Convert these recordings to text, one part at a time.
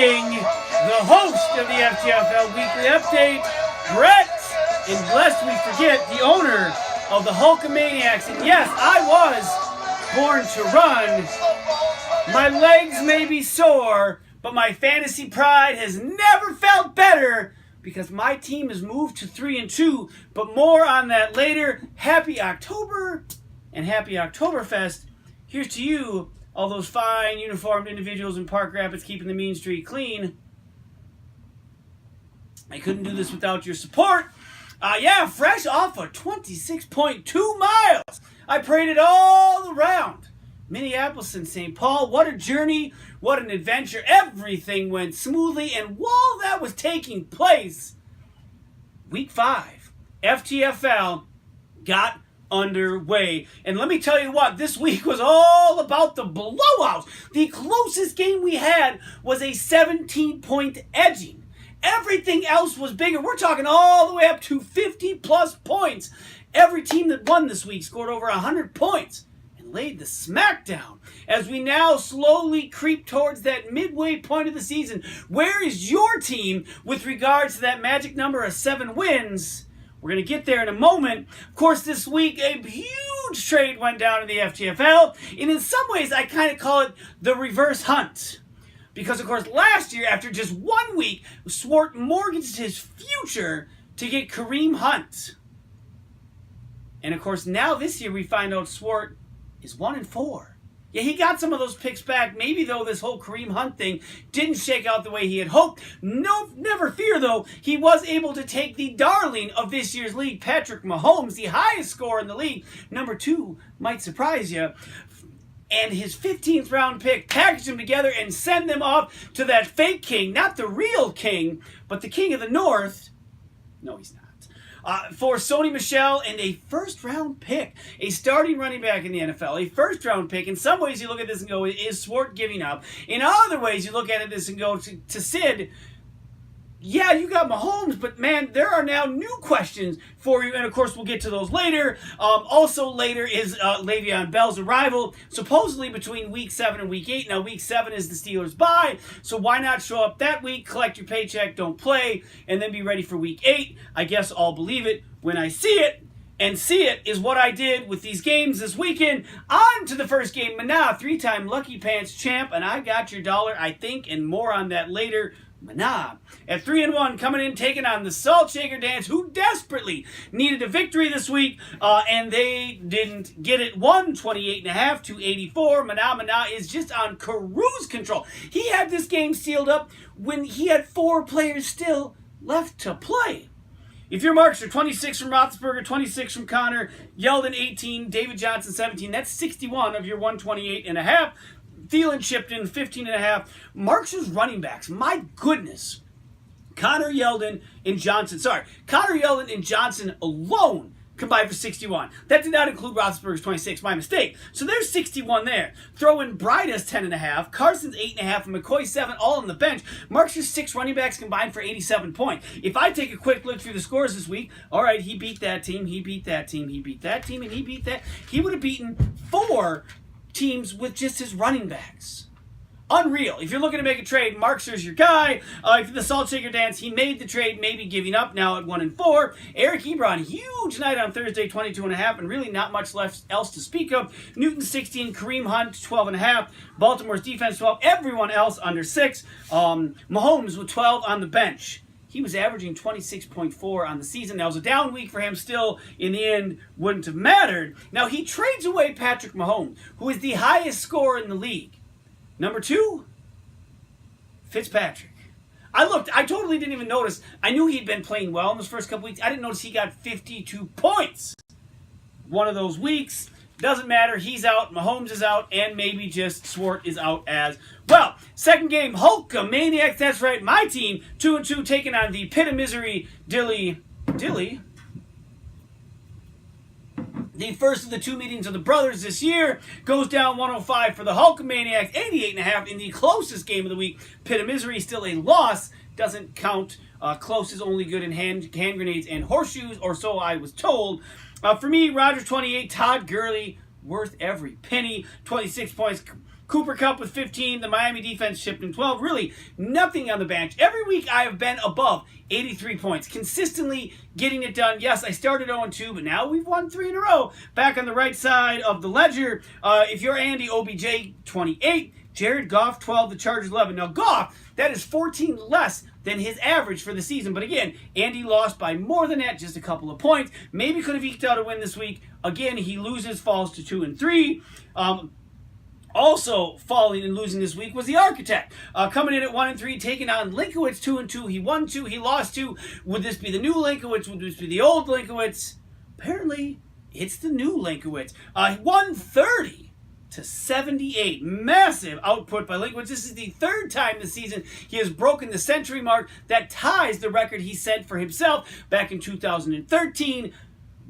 being the host of the FTFL Weekly Update, Brett, and lest we forget, the owner of the Hulkamaniacs. And yes, I was born to run. My legs may be sore, but my fantasy pride has never felt better because my team has moved to 3-2, but more on that later. Happy October and happy Oktoberfest. Here's to you, all those fine uniformed individuals in Park Rapids keeping the mean street clean. I couldn't do this without your support. Fresh off of 26.2 miles. I paraded all around Minneapolis and St. Paul. What a journey. What an adventure. Everything went smoothly. And while that was taking place, Week 5, FTFL got underway. And let me tell you what, this week was all about the blowouts. The closest game we had was a 17-point edging. Everything else was bigger. We're talking all the way up to 50-plus points. Every team that won this week scored over 100 points and laid the smackdown. As we now slowly creep towards that midway point of the season, where is your team with regards to that magic number of 7 wins? We're going to get there in a moment. Of course, this week, a huge trade went down in the FTFL. And in some ways, I kind of call it the reverse hunt. Because, of course, last year, after just 1 week, Swart mortgaged his future to get Kareem Hunt. And, of course, now this year we find out Swart is 1-4. Yeah, he got some of those picks back. Maybe, though, this whole Kareem Hunt thing didn't shake out the way he had hoped. No, never fear, though. He was able to take the darling of this year's league, Patrick Mahomes, the highest scorer in the league. Number 2 might surprise you. And his 15th round pick, package them together and send them off to that fake king, not the real king, but the king of the north. No, he's not. For Sony Michel and a first round pick, a starting running back in the NFL, a first round pick. In some ways you look at this and go, is Swart giving up? In other ways you look at this and go to Sid, yeah, you got Mahomes, but man, there are now new questions for you, and of course we'll get to those later. Also later is Le'Veon Bell's arrival, supposedly between Week 7 and Week 8. Now Week 7 is the Steelers' bye, so why not show up that week, collect your paycheck, don't play, and then be ready for Week 8? I guess I'll believe it when I see it. And see it is what I did with these games this weekend. On to the first game. Mana, 3-time Lucky Pants champ, and I got your dollar, I think, and more on that later. Mana at 3-1, coming in, taking on the Salt Shaker Dance, who desperately needed a victory this week, and they didn't get it. 128.5 to 84. Mana is just on cruise control. He had this game sealed up when he had 4 players still left to play. If your marks are 26 from Roethlisberger, 26 from Connor, Yeldon 18, David Johnson 17, that's 61 of your 128.5. Thielen chipped in 15.5. Marks' running backs, my goodness. Connor Yeldon and Johnson alone combined for 61. That did not include Roethlisberger's 26, my mistake. So there's 61 there. Throw in Breida's 10.5, Carson's 8.5, and McCoy's 7, all on the bench. Marks' 6 running backs combined for 87 points. If I take a quick look through the scores this week, all right, he beat that team, he beat that team, he beat that team, and he beat that. He would have beaten 4 teams with just his running backs. Unreal. If you're looking to make a trade, Markster's your guy. If you're the Salt Shaker Dance, he made the trade, maybe giving up now at 1-4. Eric Ebron, huge night on Thursday, 22.5, and really not much left else to speak of. Newton 16, Kareem Hunt 12.5, Baltimore's defense 12, everyone else under 6. Mahomes with 12 on the bench. He was averaging 26.4 on the season. That was a down week for him still. In the end, wouldn't have mattered. Now, he trades away Patrick Mahomes, who is the highest scorer in the league. Number 2, Fitzpatrick. I totally didn't even notice. I knew he'd been playing well in those first couple weeks. I didn't notice he got 52 points. One of those weeks. Doesn't matter. He's out. Mahomes is out. And maybe just Swart is out as well. Second game, Hulkamaniacs. That's right. My team, 2-2, taking on the Pit of Misery, Dilly. The first of the 2 meetings of the brothers this year goes down 105 for the Hulkamaniacs, 88.5 in the closest game of the week. Pit of Misery, still a loss. Doesn't count. Close is only good in hand grenades and horseshoes, or so I was told. For me, Rogers 28, Todd Gurley, worth every penny. 26 points. Cooper Kupp with 15. The Miami defense chipped in 12. Really, nothing on the bench. Every week I have been above 83 points, consistently getting it done. Yes, I started 0-2, but now we've won 3 in a row. Back on the right side of the ledger, if you're Andy, OBJ 28, Jared Goff 12, the Chargers 11. Now Goff, that is 14 less than his average for the season. But again, Andy lost by more than that, just a couple of points. Maybe could have eked out a win this week. Again, he loses, falls to 2 and 3. Also falling and losing this week was the Architect. Coming in at 1 and 3, taking on Linkowitz 2 and 2. He won 2, he lost 2. Would this be the new Linkowitz? Would this be the old Linkowitz? Apparently, it's the new Linkowitz. 130 to 78. Massive output by Linkowitz. This is the 3rd time this season he has broken the century mark. That ties the record he set for himself back in 2013.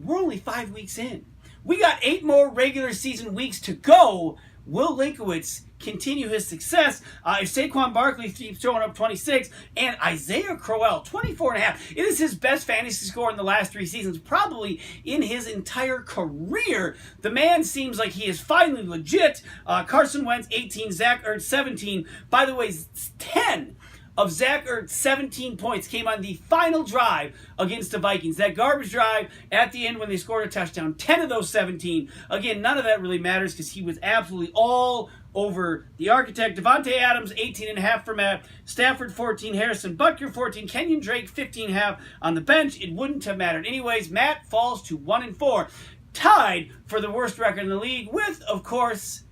We're only 5 weeks in. We got 8 more regular season weeks to go. Will Linkowitz continue his success? If Saquon Barkley keeps showing up 26 and Isaiah Crowell 24.5, it is his best fantasy score in the last 3 seasons, probably in his entire career. The man seems like he is finally legit. Carson Wentz 18, Zach Ertz 17. By the way, 10 of Zach Ertz's 17 points came on the final drive against the Vikings. That garbage drive at the end when they scored a touchdown. 10 of those 17. Again, none of that really matters because he was absolutely all over the Architect. Devontae Adams, 18.5 for Matt. Stafford, 14. Harrison Butker, 14. Kenyon Drake, 15.5 on the bench. It wouldn't have mattered anyways. Matt falls to 1 and 4. Tied for the worst record in the league with, of course,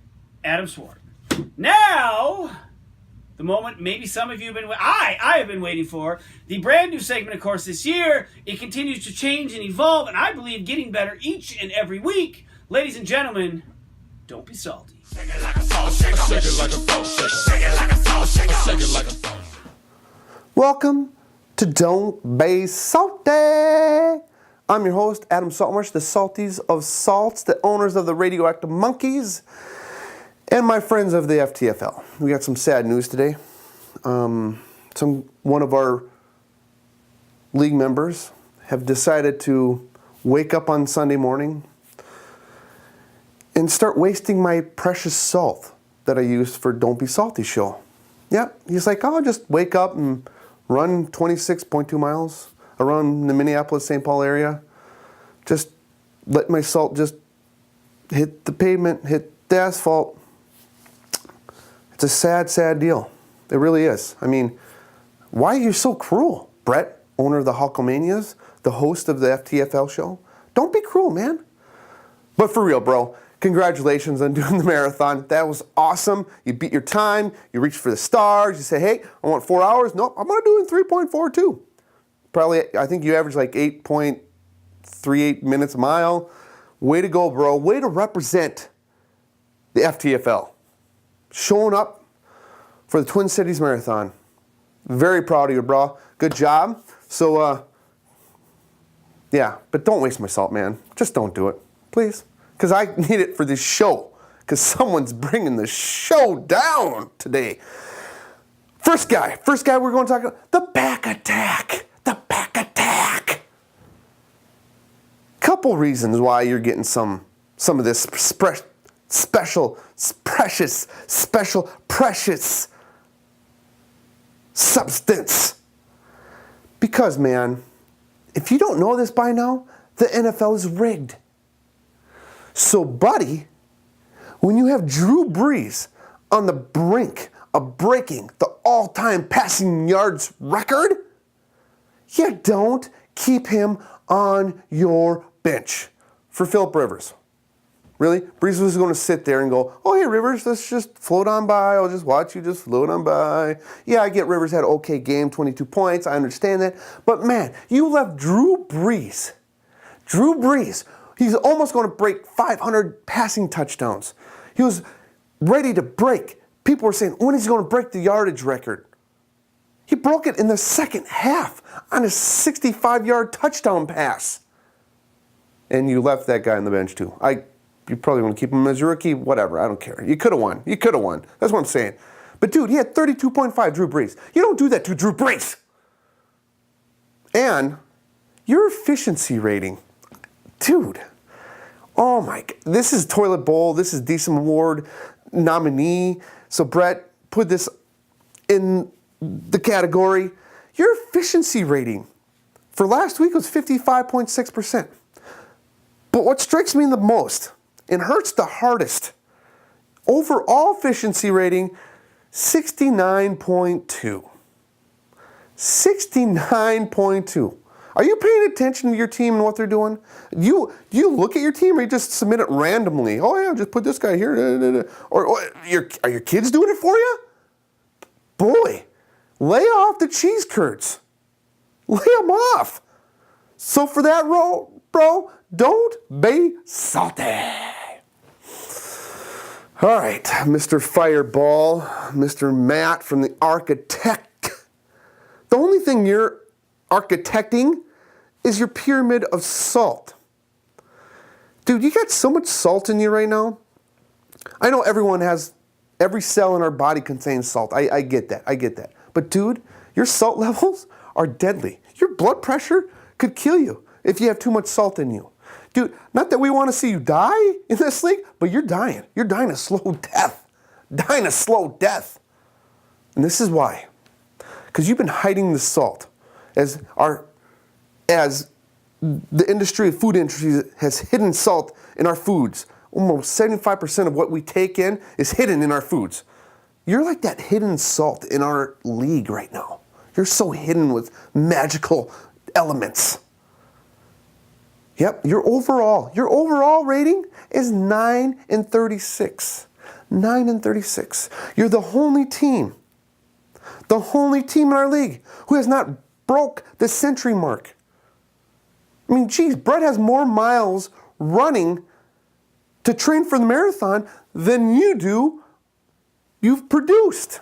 Adam Swart. Now, the moment maybe some of you have been, I have been waiting for. The brand new segment, of course, this year. It continues to change and evolve, and I believe getting better each and every week. Ladies and gentlemen, don't be salty. Shake it like a salt shaker. Shake it like a salt shaker. Shake it like a salt shaker. Shake it like a salt shaker. Welcome to Don't Be Salty. I'm your host, Adam Saltmarsh, the Salties of Salts, the owners of the Radioactive Monkeys, and my friends of the FTFL. We got some sad news today. One of our league members have decided to wake up on Sunday morning and start wasting my precious salt that I used for Don't Be Salty show. Yeah, he's like, oh, just wake up and run 26.2 miles around the Minneapolis-St. Paul area. Just let my salt just hit the pavement, hit the asphalt. It's a sad, sad deal. It really is. I mean, why are you so cruel? Brett, owner of the Hulkamanias, the host of the FTFL show. Don't be cruel, man. But for real, bro, congratulations on doing the marathon. That was awesome. You beat your time. You reached for the stars. You say, hey, I want 4 hours. Nope, I'm going to do it in 3.42. Probably, I think you averaged like 8.38 minutes a mile. Way to go, bro. Way to represent the FTFL. Showing up for the Twin Cities Marathon. Very proud of you, bro. Good job. So, yeah, but don't waste my salt, man. Just don't do it, please. Because I need it for this show. Because someone's bringing the show down today. First guy we're going to talk about, the back attack. The back attack. Couple reasons why you're getting some of this precious substance. Because, man, if you don't know this by now, the NFL is rigged. So, buddy, when you have Drew Brees on the brink of breaking the all-time passing yards record, you don't keep him on your bench for Phillip Rivers. Really? Brees was going to sit there and go, oh, hey, Rivers, let's just float on by. I'll just watch you just float on by. Yeah, I get Rivers had an okay game, 22 points. I understand that. But, man, you left Drew Brees, he's almost going to break 500 passing touchdowns. He was ready to break. People were saying, when is he going to break the yardage record? He broke it in the second half on a 65-yard touchdown pass. And you left that guy on the bench, too. You probably want to keep him as your rookie, whatever, I don't care. You could have won. That's what I'm saying. But, dude, he had 32.5, Drew Brees. You don't do that to Drew Brees. And your efficiency rating, dude, oh my God, this is toilet bowl, this is decent award. nominee. So Brett, put this in the category. Your efficiency rating for last week was 55.6%. But what strikes me the most and hurts the hardest, overall efficiency rating, 69.2. 69.2. Are you paying attention to your team and what they're doing? Do you look at your team or you just submit it randomly? Oh yeah, just put this guy here. Or are your kids doing it for you? Boy, lay off the cheese curds. Lay them off. So for that bro, don't be salty. All right, Mr. Fireball, Mr. Matt from the Architect. The only thing you're architecting is your pyramid of salt. Dude, you got so much salt in you right now. I know every cell in our body contains salt. I get that. But dude, your salt levels are deadly. Your blood pressure could kill you if you have too much salt in you. Dude, not that we want to see you die in this league, but you're dying. You're dying a slow death. Dying a slow death. And this is why. Because you've been hiding the salt. As the industry, food industry, has hidden salt in our foods. Almost 75% of what we take in is hidden in our foods. You're like that hidden salt in our league right now. You're so hidden with magical elements. Yep, your overall rating is 9-36. 9-36. You're the only team in our league who has not broke the century mark. I mean, geez, Brett has more miles running to train for the marathon than you do. You've produced.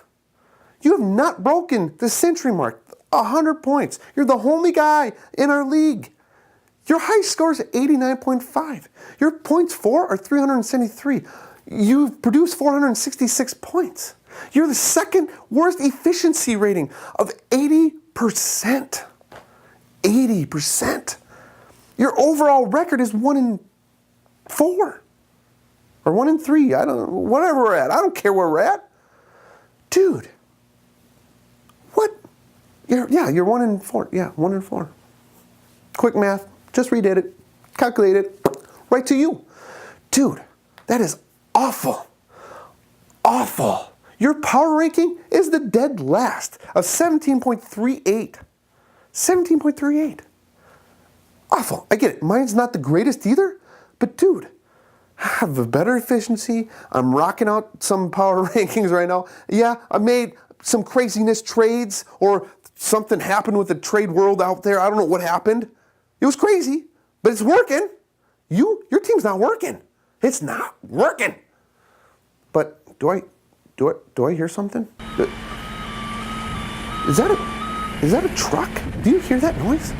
You have not broken the century mark. 100 points. You're the only guy in our league. Your high score is 89.5. Your points for are 373. You've produced 466 points. You're the second worst efficiency rating of 80%. 80%. Your overall record is 1-4. Or 1-3. I don't know. Whatever we're at. I don't care where we're at. Dude. What? You're 1-4. Yeah, 1-4. Quick math. Just redid it. Calculate it. Right to you. Dude, that is awful. Awful. Your power ranking is the dead last of 17.38. 17.38. Awful. I get it. Mine's not the greatest either. But dude, I have a better efficiency. I'm rocking out some power rankings right now. Yeah, I made some craziness trades or something happened with the trade world out there. I don't know what happened. It was crazy, but it's working. Your team's not working. It's not working. But do I hear something? Is that a truck? Do you hear that noise?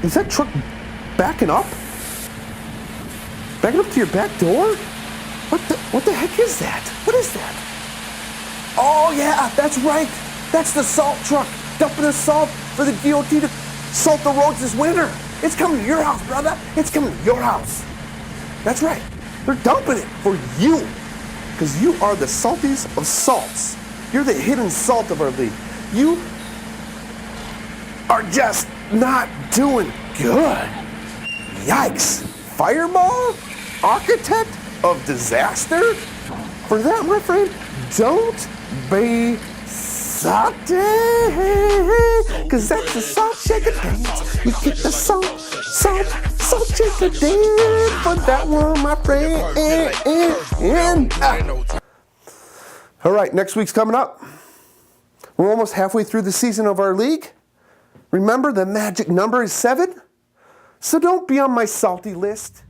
Is that truck backing up? Backing up to your back door? What the heck is that? What is that? Oh yeah, that's right. That's the salt truck dumping the salt for the DOT to salt the roads this winter. It's coming to your house, brother. It's coming to your house. That's right. They're dumping it for you. Because you are the saltiest of salts. You're the hidden salt of our league. You are just not doing good. Yikes. Fireball? Architect of disaster? For that, my friend, don't be salty. Because that's the salt shaker dance. You get the salt shaker dance for that one, my friend. All right, next week's coming up. We're almost halfway through the season of our league. Remember, the magic number is 7. So don't be on my salty list.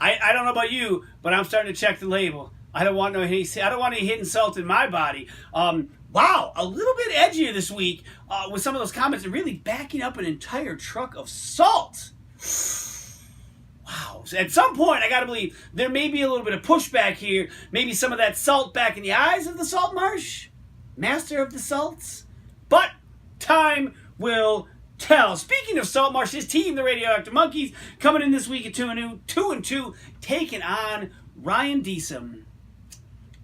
I don't know about you, but I'm starting to check the label. I don't want any hidden salt in my body. Wow, a little bit edgier this week with some of those comments and really backing up an entire truck of salt. Wow. So at some point, I got to believe there may be a little bit of pushback here. Maybe some of that salt back in the eyes of the salt marsh. Master of the salts. But time will tell. Speaking of Saltmarsh, his team, the Radioactive Monkeys, coming in this week at 2-2, taking on Ryan Deesum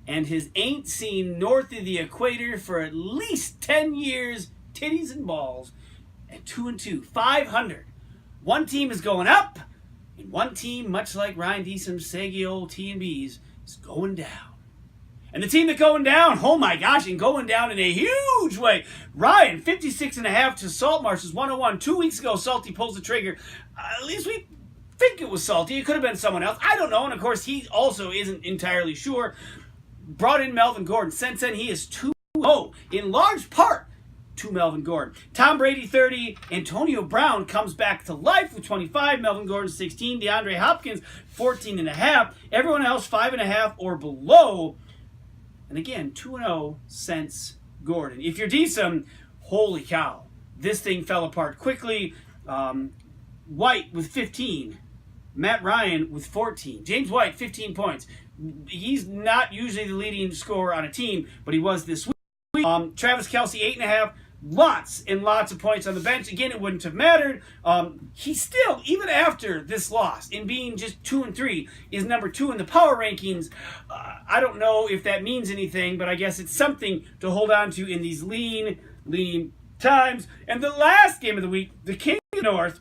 and his ain't seen north of the equator for at least 10 years, titties and balls, at 2-2, 500. One team is going up, and one team, much like Ryan Deesum's saggy old T&Bs, is going down. And the team that's going down, oh my gosh, and going down in a huge way. Ryan, 56.5 to Saltmarsh's 101. 2 weeks ago, Salty pulls the trigger. At least we think it was Salty. It could have been someone else. I don't know. And of course, he also isn't entirely sure. Brought in Melvin Gordon. Since then, he is 2-0, in large part to Melvin Gordon. Tom Brady, 30. Antonio Brown comes back to life with 25. Melvin Gordon, 16. DeAndre Hopkins, 14.5. Everyone else, 5.5 or below. And again, 2-0 since Gordon. If you're Deesum, holy cow. This thing fell apart quickly. White with 15. Matt Ryan with 14. James White, 15 points. He's not usually the leading scorer on a team, but he was this week. Travis Kelce, 8.5. Lots and lots of points on the bench. Again, it wouldn't have mattered. He still, even after this loss, in being just 2-3, is number 2 in the power rankings. I don't know if that means anything, but I guess it's something to hold on to in these lean times. And the last game of the week, the King of the North,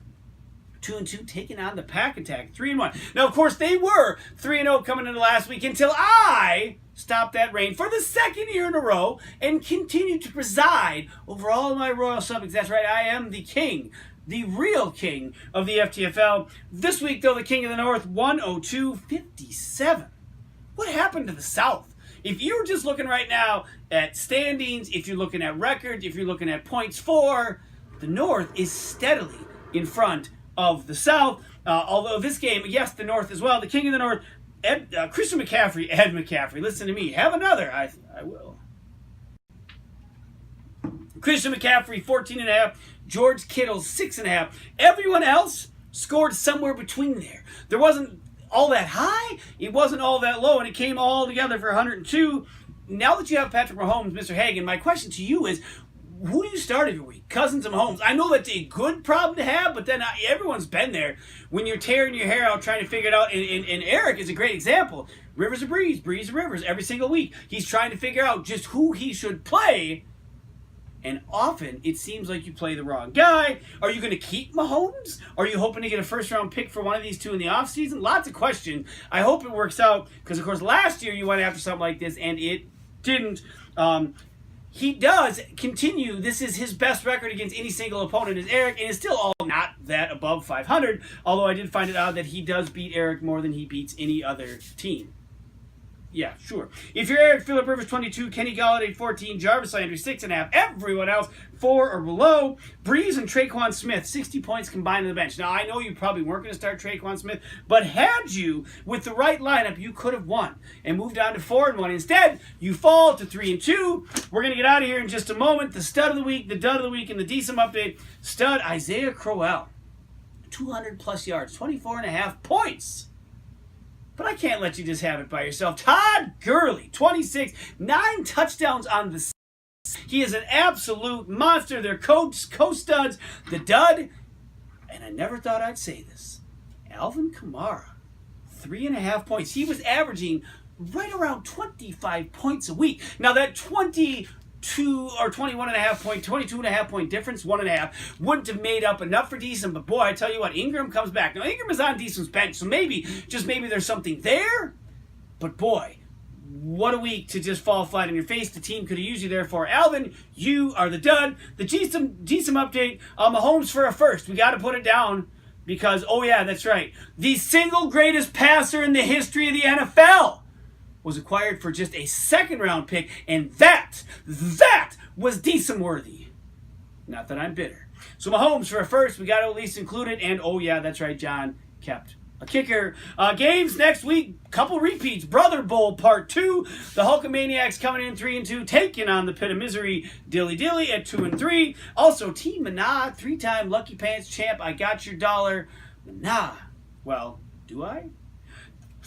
2-2, taking on the Pack Attack, 3-1. Now, of course, they were 3-0 coming into last week until I stopped that reign for the second year in a row and continued to preside over all of my royal subjects. That's right, I am the king, the real king of the FTFL. This week, though, the King of the North, 102-57. What happened to the South? If you're just looking right now at standings, if you're looking at records, if you're looking at points for, the North is steadily in front of the South. Although this game, yes, the North as well. The King of the North, Ed McCaffrey, listen to me. Have another. I will. Christian McCaffrey, 14.5. George Kittle, 6.5. Everyone else scored somewhere between there. There wasn't all that high. It wasn't all that low, and it came all together for 102. Now that you have Patrick Mahomes, Mr. Hagan, my question to you is, who do you start every week? Cousins and Mahomes. I know that's a good problem to have, but then everyone's been there when you're tearing your hair out trying to figure it out. And Eric is a great example. Rivers a Breeze, Breeze a Rivers. Every single week, he's trying to figure out just who he should play. And often, it seems like you play the wrong guy. Are you going to keep Mahomes? Are you hoping to get a first-round pick for one of these two in the offseason? Lots of questions. I hope it works out because, of course, last year you went after something like this, and it didn't. He does continue. This is his best record against any single opponent is Eric, and it's still all not that above 500, although I did find it odd that he does beat Eric more than he beats any other team. Yeah, sure. If you're Eric, Phillip Rivers, 22, Kenny Golladay, 14, Jarvis Landry, 6.5, everyone else, 4 or below. Breeze and Traquan Smith, 60 points combined on the bench. Now, I know you probably weren't going to start Traquan Smith, but had you, with the right lineup, you could have won and moved on to 4-1. Instead, you fall to 3-2. We're going to get out of here in just a moment. The stud of the week, the dud of the week, and the Deesum update. Stud Isaiah Crowell, 200-plus yards, 24.5 points. But I can't let you just have it by yourself. Todd Gurley, 26, 9 touchdowns on the season. He is an absolute monster. They're co-studs. The dud, and I never thought I'd say this, Alvin Kamara, 3.5 points. He was averaging right around 25 points a week. Now that 22 or 22.5 point difference, 1.5, wouldn't have made up enough for Deesum. But boy, I tell you what, Ingram comes back. Now Ingram is on Deesum's bench, so maybe, just maybe there's something there. But boy, what a week to just fall flat on your face. The team could have used you there for. Alvin, you are the dud. The Deesum update, Mahomes for a first. We got to put it down because, oh yeah, that's right. The single greatest passer in the history of the NFL was acquired for just a second-round pick, and that was Deesum worthy. Not that I'm bitter. So Mahomes for a first, we got to at least include it, and oh yeah, that's right, John kept a kicker. Games next week, couple repeats. Brother Bowl Part 2. The Hulkamaniacs coming in 3-2, taking on the Pit of Misery Dilly Dilly at 2-3. Also, Team Manah, 3-time Lucky Pants champ. I got your dollar. Manah. Well, do I?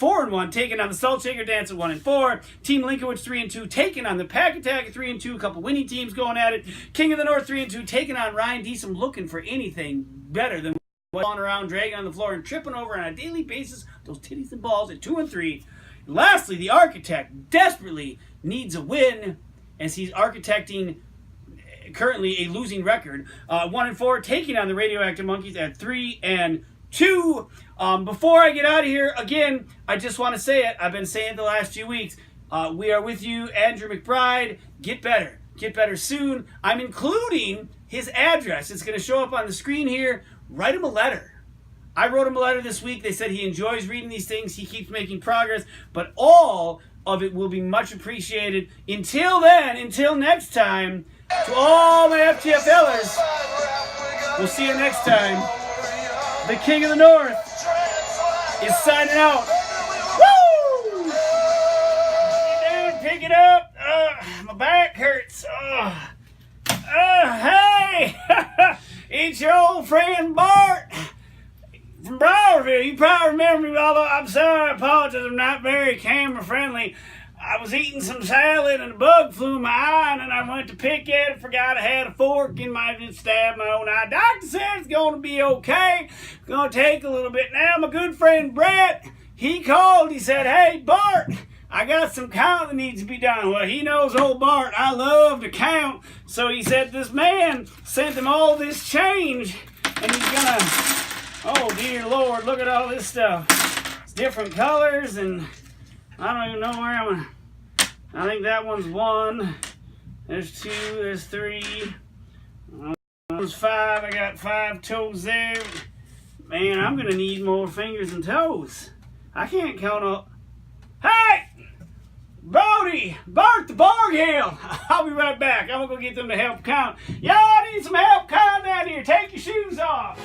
4-1, taking on the Salt Shaker Dance at 1-4. Team Linkowitz 3-2, taking on the Pack Attack at 3-2. A couple winning teams going at it. King of the North 3-2, taking on Ryan Deesum, looking for anything better than walking around, dragging on the floor, and tripping over on a daily basis those titties and balls at 2-3. And lastly, the Architect desperately needs a win as he's architecting currently a losing record. 1-4, taking on the Radioactive Monkeys at 3-2. Before I get out of here, again, I just want to say it. I've been saying it the last few weeks. We are with you, Andrew McBride. Get better. Get better soon. I'm including his address. It's going to show up on the screen here. Write him a letter. I wrote him a letter this week. They said he enjoys reading these things. He keeps making progress. But all of it will be much appreciated. Until then, until next time, to all my FTFLers, we'll see you next time. The King of the North is signing out. Woo! Get down, pick it up. My back hurts. Hey! It's your old friend Bart from Browerville. You probably remember me, although I'm sorry, I apologize, I'm not very camera friendly. I was eating some salad and a bug flew in my eye, and then I went to pick at it, forgot I had a fork in my, just stabbed my own eye. Doctor said it's going to be okay. It's going to take a little bit. Now my good friend Brett, he called, he said, hey Bart, I got some counting that needs to be done. Well, he knows old Bart, I love to count. So he said this man sent him all this change, and he's gonna, oh dear Lord, look at all this stuff. It's different colors, and I don't even know where I'm gonna, I think that one's 1. There's 2, there's 3. There's 5, I got 5 toes there. Man, I'm gonna need more fingers and toes. I can't count up. Hey! Brody! Bart the Barghill! I'll be right back. I'm gonna go get them to help count. Y'all need some help counting out here. Take your shoes off.